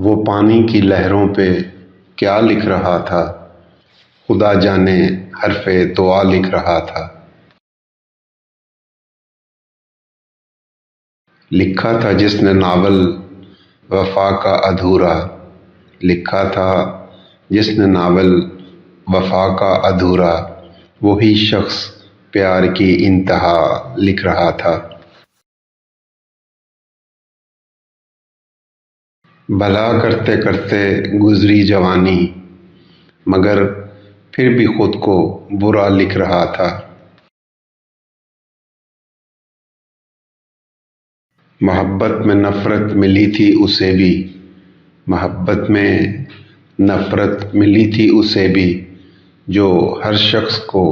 وہ پانی کی لہروں پہ کیا لکھ رہا تھا، خدا جانے حرف دعا لکھ رہا تھا۔ لکھا تھا جس نے ناول وفا کا ادھورا، لکھا تھا جس نے ناول وفا کا ادھورا، وہی شخص پیار کی انتہا لکھ رہا تھا۔ بھلا کرتے کرتے گزری جوانی، مگر پھر بھی خود کو برا لکھ رہا تھا۔ محبت میں نفرت ملی تھی اسے بھی، محبت میں نفرت ملی تھی اسے بھی، جو ہر شخص کو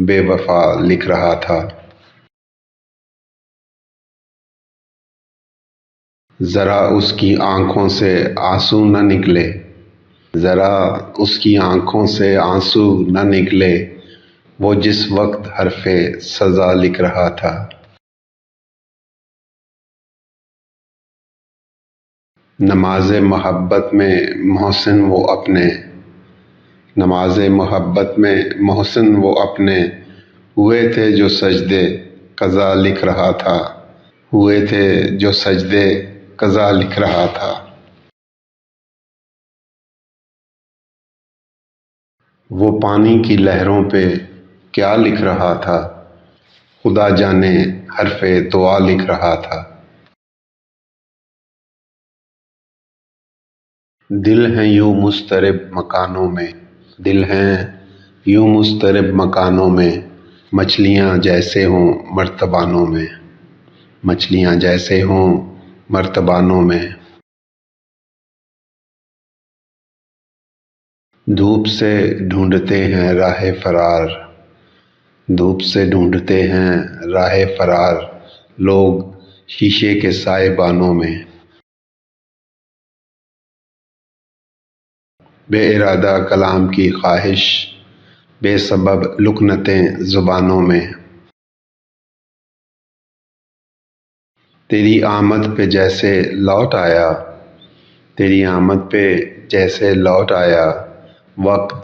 بے وفا لکھ رہا تھا۔ ذرا اس کی آنکھوں سے آنسو نہ نکلے، ذرا اس کی آنکھوں سے آنسو نہ نکلے، وہ جس وقت حرف سزا لکھ رہا تھا۔ نماز محبت میں محسن وہ اپنے، نماز محبت میں محسن وہ اپنے، ہوئے تھے جو سجدے قضا لکھ رہا تھا، ہوئے تھے جو سجدے قضا لکھ رہا تھا۔ وہ پانی کی لہروں پہ کیا لکھ رہا تھا، خدا جانے حرف دعا لکھ رہا تھا۔ دل ہیں یوں مضطرب مکانوں میں، دل ہیں یوں مضطرب مکانوں میں، مچھلیاں جیسے ہوں مرتبانوں میں، مچھلیاں جیسے ہوں مرتبانوں میں۔ دھوپ سے ڈھونڈتے ہیں راہ فرار، دھوپ سے ڈھونڈتے ہیں راہ فرار، لوگ شیشے کے سائے بانوں میں۔ بے ارادہ کلام کی خواہش، بے سبب لکنتیں زبانوں میں۔ تیری آمد پہ جیسے لوٹ آیا، تیری آمد پہ جیسے لوٹ آیا، وقت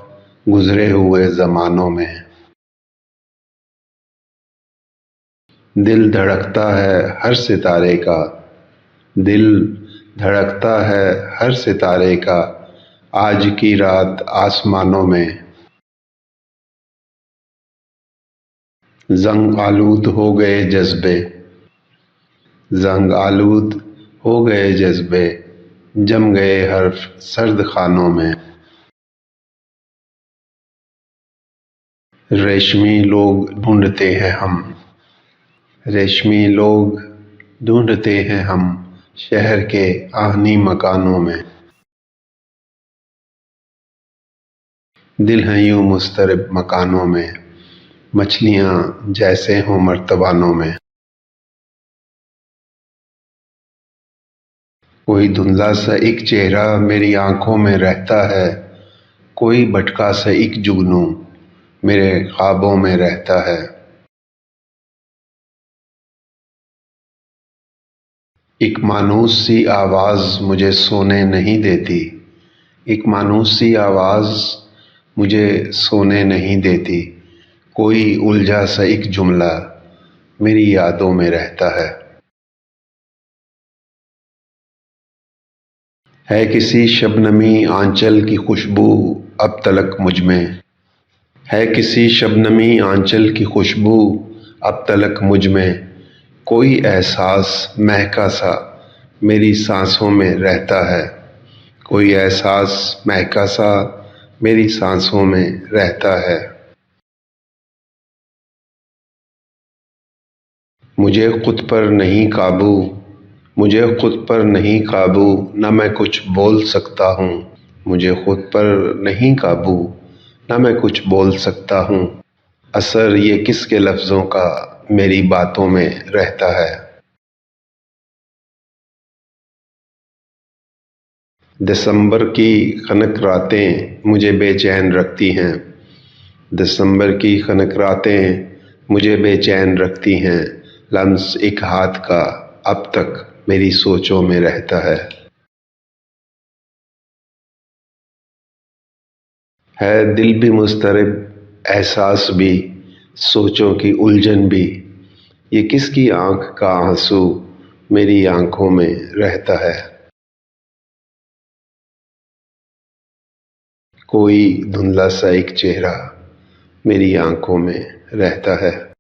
گزرے ہوئے زمانوں میں۔ دل دھڑکتا ہے ہر ستارے کا، دل دھڑکتا ہے ہر ستارے کا، آج کی رات آسمانوں میں۔ زنگ آلود ہو گئے جذبے، زنگ آلود ہو گئے جذبے، جم گئے حرف سرد خانوں میں۔ ریشمی لوگ ڈھونڈتے ہیں ہم، ریشمی لوگ ڈھونڈتے ہیں ہم، شہر کے آہنی مکانوں میں۔ دل ہیں یوں مضطرب مکانوں میں، مچھلیاں جیسے ہوں مرتبانوں میں۔ کوئی دھندلا سا ایک چہرہ میری آنکھوں میں رہتا ہے، کوئی بھٹکا سا ایک جگنو میرے خوابوں میں رہتا ہے۔ ایک مانوس سی آواز مجھے سونے نہیں دیتی، ایک مانوس سی آواز مجھے سونے نہیں دیتی، کوئی الجھا سا ایک جملہ میری یادوں میں رہتا ہے۔ ہے کسی شبنمی آنچل کی خوشبو اب تلک مجھ میں، ہے کسی شبنمی آنچل کی خوشبو اب تلک مجھ میں، کوئی احساس مہکا سا میری سانسوں میں رہتا ہے، کوئی احساس مہکا سا میری سانسوں میں رہتا ہے۔ مجھے خود پر نہیں قابو، مجھے خود پر نہیں قابو، نہ میں کچھ بول سکتا ہوں، مجھے خود پر نہیں قابو، نہ میں کچھ بول سکتا ہوں، اثر یہ کس کے لفظوں کا میری باتوں میں رہتا ہے۔ دسمبر کی خنک راتیں مجھے بے چین رکھتی ہیں، دسمبر کی خنک راتیں مجھے بے چین رکھتی ہیں، لمس ایک ہاتھ کا اب تک میری سوچوں میں رہتا ہے۔ ہے دل بھی مضطرب، احساس بھی، سوچوں کی الجھن بھی، یہ کس کی آنکھ کا آنسو میری آنکھوں میں رہتا ہے۔ کوئی دھندلا سا ایک چہرہ میری آنکھوں میں رہتا ہے۔